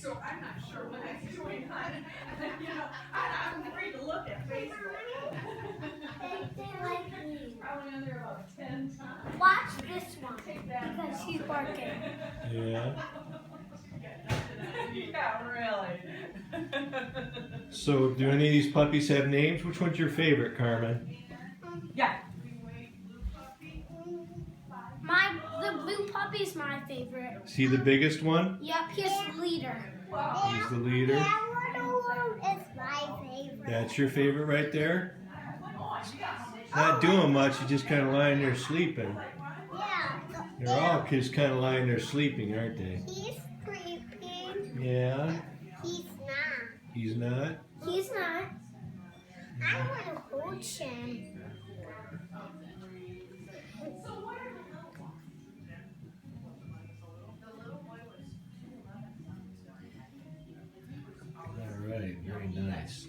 So I'm not sure what he's doing on, I'm afraid to look at Facebook. They like me. Probably on there about 10 times. Watch this one because he's barking. Yeah. Yeah, really. So, do any of these puppies have names? Which one's your favorite, Carmen? Yeah. The blue puppy's my favorite. Is he the biggest one? Yep, he's the leader. He's the leader. That little one is my favorite. That's your favorite right there? Not doing much, he's just kind of lying there sleeping. Yeah. They're all just kind of lying there sleeping, aren't they? He's sleeping. Yeah. He's not. He's not? He's not. I want to hold him. All right, very nice.